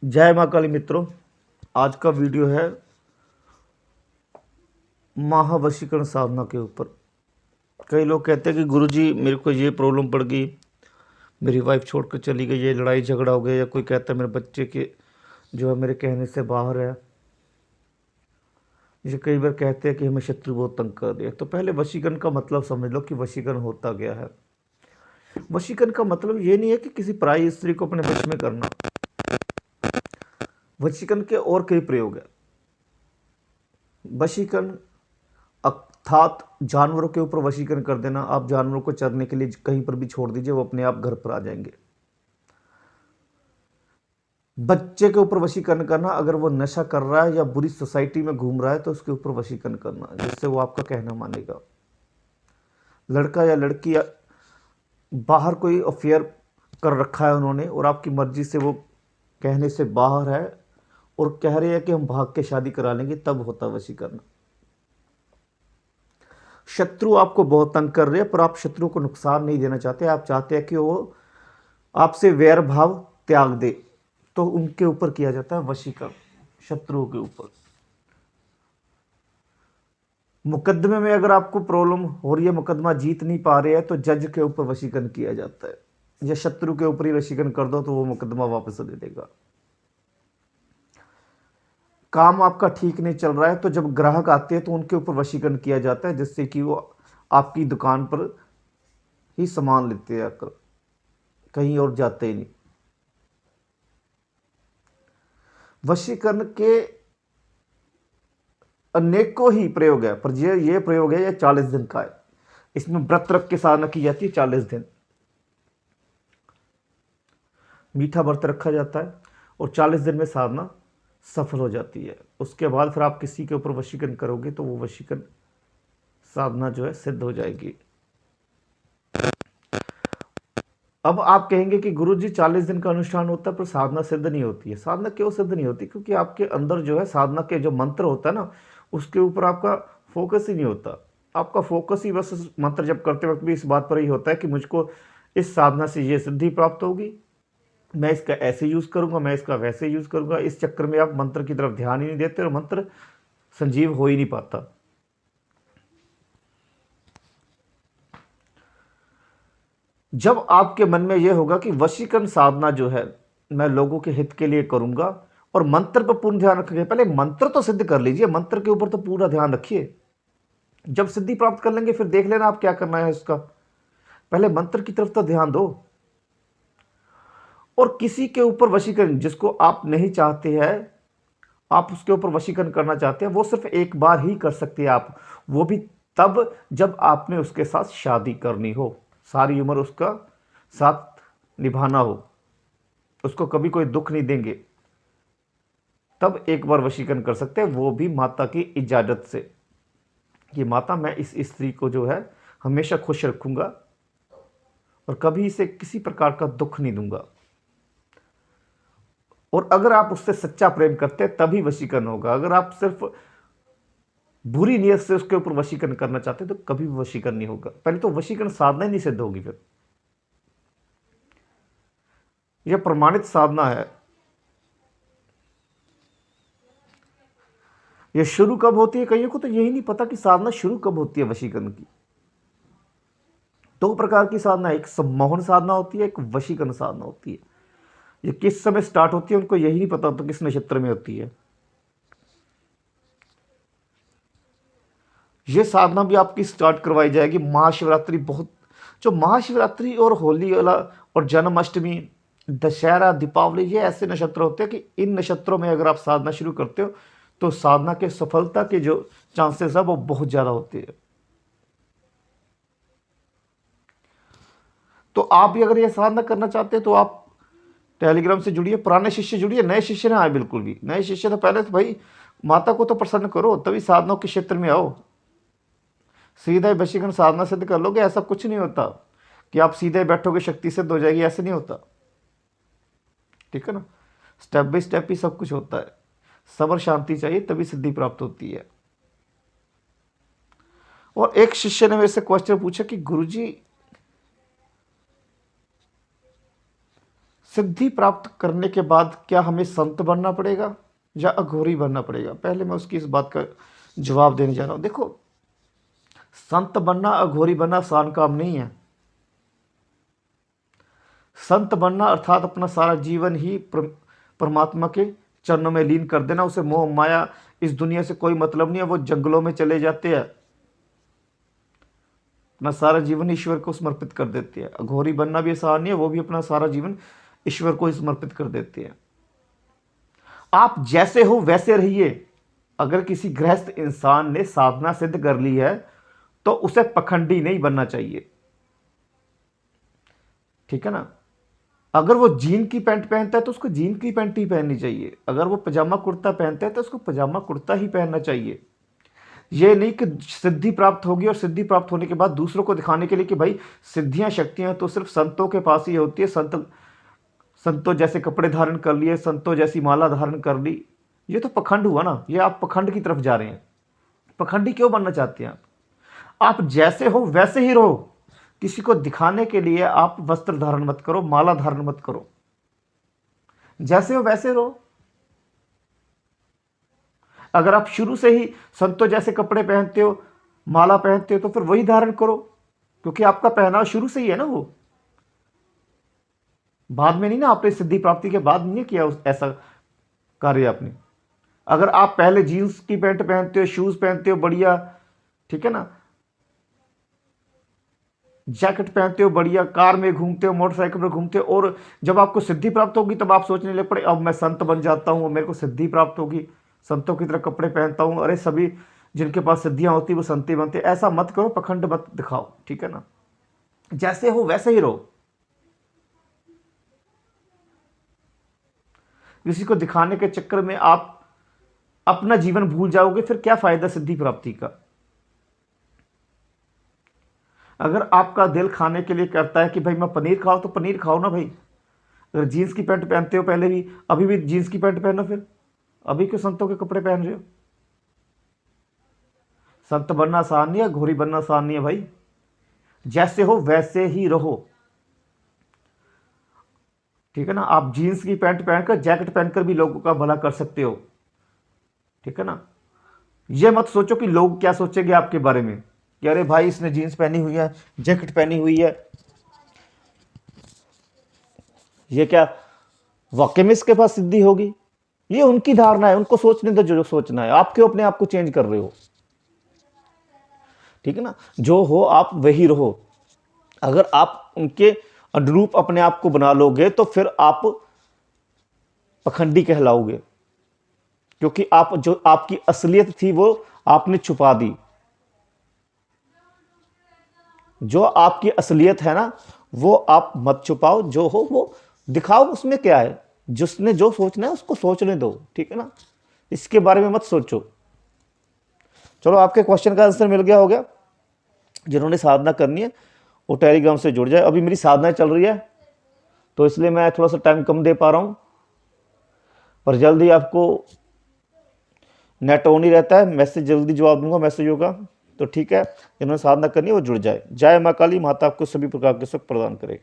जय माँ काली मित्रों। आज का वीडियो है महावशीकरण साधना के ऊपर। कई लोग कहते हैं कि गुरुजी मेरे को ये प्रॉब्लम पड़ गई, मेरी वाइफ छोड़कर चली गई, ये लड़ाई झगड़ा हो गया, या कोई कहता है मेरे बच्चे के जो है मेरे कहने से बाहर है। ये कई बार कहते हैं कि हमें शत्रु बहुत तंग कर दिया। तो पहले वशीकरण का मतलब समझ लो कि वशीकरण होता क्या है। वशीकरण का मतलब ये नहीं है कि किसी पराई स्त्री को अपने वश में करना। वशीकरण के और कई प्रयोग है। वशीकरण अर्थात जानवरों के ऊपर वशीकरण कर देना। आप जानवरों को चरने के लिए कहीं पर भी छोड़ दीजिए, वो अपने आप घर पर आ जाएंगे। बच्चे के ऊपर वशीकरण करना, अगर वो नशा कर रहा है या बुरी सोसाइटी में घूम रहा है तो उसके ऊपर वशीकरण करना, जिससे वो आपका कहना मानेगा। लड़का या लड़की या बाहर कोई अफेयर कर रखा है उन्होंने और आपकी मर्जी से वो कहने से बाहर है और कह रहे हैं कि हम भाग के शादी करा लेंगे, तब होता वशीकरण। शत्रु आपको बहुत तंग कर रहे हैं, पर आप शत्रु को नुकसान नहीं देना चाहते। आप चाहते हैं कि वो आपसे वैर भाव त्याग दे, तो उनके ऊपर किया जाता है वशीकरण, शत्रुओं के ऊपर। मुकदमे में अगर आपको प्रॉब्लम हो रही है, मुकदमा जीत नहीं पा रहे हैं, तो जज के ऊपर वशीकरण किया जाता है। या शत्रु के ऊपर ही वशीकरण कर दो तो वो मुकदमा वापस दे देगा। काम आपका ठीक नहीं चल रहा है, तो जब ग्राहक आते हैं तो उनके ऊपर वशीकरण किया जाता है, जिससे कि वो आपकी दुकान पर ही सामान लेते हैं, आकर कहीं और जाते ही नहीं। वशीकरण के अनेकों ही प्रयोग है, पर ये प्रयोग है, ये 40 दिन का है। इसमें व्रत रख के साधना की जाती है 40 दिन। मीठा व्रत रखा जाता है और 40 दिन में साधना सफल हो जाती है। उसके बाद फिर आप किसी के ऊपर वशीकरण करोगे तो वो वशीकरण साधना जो है सिद्ध हो जाएगी। अब आप कहेंगे कि गुरुजी 40 दिन का अनुष्ठान होता है पर साधना सिद्ध नहीं होती है। साधना क्यों सिद्ध नहीं होती? क्योंकि आपके अंदर जो है साधना के जो मंत्र होता है ना, उसके ऊपर आपका फोकस ही नहीं होता। आपका फोकस ही बस मंत्र जप करते वक्त भी इस बात पर ही होता है कि मुझको इस साधना से ये सिद्धि प्राप्त होगी, मैं इसका ऐसे यूज़ करूंगा, मैं इसका वैसे यूज़ करूंगा। इस चक्कर में आप मंत्र की तरफ ध्यान ही नहीं देते और मंत्र संजीव हो ही नहीं पाता। जब आपके मन में यह होगा कि वशीकरण साधना जो है मैं लोगों के हित के लिए करूंगा, और मंत्र पर पूर्ण ध्यान रखेंगे। पहले मंत्र तो सिद्ध कर लीजिए, मंत्र के ऊपर तो पूरा ध्यान रखिए। जब सिद्धि प्राप्त कर लेंगे फिर देख लेना आप क्या करना है उसका। पहले मंत्र की तरफ तो ध्यान दो। और किसी के ऊपर वशीकरण जिसको आप नहीं चाहते हैं, आप उसके ऊपर वशीकरण करना चाहते हैं, वो सिर्फ एक बार ही कर सकते हैं आप। वो भी तब जब आपने उसके साथ शादी करनी हो, सारी उम्र उसका साथ निभाना हो, उसको कभी कोई दुख नहीं देंगे, तब एक बार वशीकरण कर सकते हैं, वो भी माता की इजाजत से कि माता मैं इस स्त्री को जो है हमेशा खुश रखूंगा और कभी इसे किसी प्रकार का दुख नहीं दूंगा। और अगर आप उससे सच्चा प्रेम करते हैं तभी वशीकरण होगा। अगर आप सिर्फ बुरी नीयत से उसके ऊपर वशीकरण करना चाहते हैं तो कभी भी वशीकरण नहीं होगा। पहले तो वशीकरण साधना ही नहीं सिद्ध होगी। फिर यह प्रमाणित साधना है। यह शुरू कब होती है? कईयों को तो यही नहीं पता कि साधना शुरू कब होती है वशीकरण की। दो प्रकार की साधना है, एक सम्मोहन साधना होती है, एक वशीकरण साधना होती है। ये किस समय स्टार्ट होती है उनको यही नहीं पता होता किस नक्षत्र में होती है। ये साधना भी आपकी स्टार्ट करवाई जाएगी महाशिवरात्रि। बहुत जो महाशिवरात्रि और होली वाला और जन्माष्टमी, दशहरा, दीपावली, ये ऐसे नक्षत्र होते हैं कि इन नक्षत्रों में अगर आप साधना शुरू करते हो तो साधना के सफलता के जो चांसेस है वो बहुत ज़्यादा होते हैं। तो आप भी अगर ये साधना करना चाहते हैं तो आप टेलीग्राम से जुड़िए, पुराने शिष्य जुड़िए, नए शिष्य ना आए बिल्कुल भी। नए शिष्य तो पहले तो भाई माता को तो प्रसन्न करो, तभी साधनाओं के क्षेत्र में आओ। सीधा ही वशीकरण साधना सिद्ध कर लोगे, ऐसा कुछ नहीं होता कि आप सीधे बैठोगे शक्ति सिद्ध हो जाएगी, ऐसे नहीं होता। ठीक है ना? स्टेप बाय स्टेप ही सब कुछ होता है। सब्र शांति चाहिए तभी सिद्धि प्राप्त होती है। और एक शिष्य ने मेरे से क्वेश्चन पूछा कि गुरुजी सिद्धि प्राप्त करने के बाद क्या हमें संत बनना पड़ेगा या अघोरी बनना पड़ेगा? पहले मैं उसकी इस बात का जवाब देने जा रहा हूं। देखो, संत बनना अघोरी बनना आसान काम नहीं है। संत बनना अर्थात अपना सारा जीवन ही परमात्मा के चरणों में लीन कर देना। उसे मोह माया इस दुनिया से कोई मतलब नहीं है, वो जंगलों में चले जाते हैं, अपना सारा जीवन ईश्वर को समर्पित कर देते हैं। अघोरी बनना भी आसान नहीं है, वो भी अपना सारा जीवन ईश्वर को ही समर्पित कर देते हैं। आप जैसे हो वैसे रहिए। अगर किसी गृहस्थ इंसान ने साधना सिद्ध कर ली है तो उसे पखंडी नहीं बनना चाहिए, ठीक है ना। अगर वो जीन की पैंट पहनता है तो उसको जीन की पैंट ही पहननी चाहिए। अगर वो पजामा कुर्ता पहनता है तो उसको पजामा कुर्ता ही पहनना चाहिए। ये नहीं कि सिद्धि प्राप्त होगी और सिद्धि प्राप्त होने के बाद दूसरों को दिखाने के लिए कि भाई सिद्धियां शक्तियां तो सिर्फ संतों के पास ही होती है, संतों जैसे कपड़े धारण कर लिए, संतों जैसी माला धारण कर ली। ये तो पखंड हुआ ना, ये आप पखंड की तरफ जा रहे हैं। पखंडी क्यों बनना चाहते हैं आप जैसे हो वैसे ही रहो। किसी को दिखाने के लिए आप वस्त्र धारण मत करो, माला धारण मत करो। जैसे हो वैसे रहो। अगर आप शुरू से ही संतों जैसे कपड़े पहनते हो, माला पहनते हो, तो फिर वही धारण करो, क्योंकि आपका पहनावा शुरू से ही है ना। वो बाद में नहीं ना, आपने सिद्धि प्राप्ति के बाद नहीं किया ऐसा कार्य आपने। अगर आप पहले जीन्स की पैंट पहनते हो, शूज पहनते हो बढ़िया, ठीक है ना, जैकेट पहनते हो बढ़िया, कार में घूमते हो, मोटरसाइकिल पर घूमते हो, और जब आपको सिद्धि प्राप्त होगी तब आप सोचने लग पड़े अब मैं संत बन जाता हूँ, मेरे को सिद्धि प्राप्त होगी, संतों की तरह कपड़े पहनता हूँ। अरे सभी जिनके पास सिद्धियां होती वो संत बनते। ऐसा मत करो, पखंड मत दिखाओ, ठीक है ना। जैसे हो वैसे ही रहो। किसी को दिखाने के चक्कर में आप अपना जीवन भूल जाओगे, फिर क्या फायदा सिद्धि प्राप्ति का। अगर आपका दिल खाने के लिए करता है कि भाई मैं पनीर खाऊं, तो पनीर खाओ ना भाई। अगर जीन्स की पैंट पहनते हो पहले भी, अभी भी जीन्स की पैंट पहनो, फिर अभी क्यों संतों के कपड़े पहन रहे हो। संत बनना आसान नहीं है, घोड़ी बनना आसान नहीं है भाई। जैसे हो वैसे ही रहो, ठीक है ना। आप जीन्स की पैंट पहनकर, जैकेट पहनकर भी लोगों का भला कर सकते हो, ठीक है ना। ये मत सोचो कि लोग क्या सोचेंगे आपके बारे में, कि अरे भाई इसने जीन्स पहनी हुई है, जैकेट पहनी हुई है, ये क्या वाकई में इसके पास सिद्धि होगी। ये उनकी धारणा है, उनको सोचने दो जो सोचना है। आप क्यों अपने आप को चेंज कर रहे हो, ठीक है ना। जो हो आप वही रहो। अगर आप उनके अनुरूप अपने आप को बना लोगे तो फिर आप पखंडी कहलाओगे, क्योंकि आप जो आपकी असलियत थी वो आपने छुपा दी। जो आपकी असलियत है ना वो आप मत छुपाओ, जो हो वो दिखाओ। उसमें क्या है, जिसने जो सोचना है उसको सोचने दो, ठीक है ना। इसके बारे में मत सोचो। चलो, आपके क्वेश्चन का आंसर मिल गया होगा। जिन्होंने साधना करनी है वो टेलीग्राम से जुड़ जाए। अभी मेरी साधना चल रही है तो इसलिए मैं थोड़ा सा टाइम कम दे पा रहा हूँ, पर जल्दी आपको नेट ऑन ही रहता है, मैसेज जल्दी जवाब दूंगा, मैसेज होगा तो ठीक है। जिन्होंने साधना करनी है वो जुड़ जाए। जय मां काली, माता आपको सभी प्रकार के सुख प्रदान करेगी।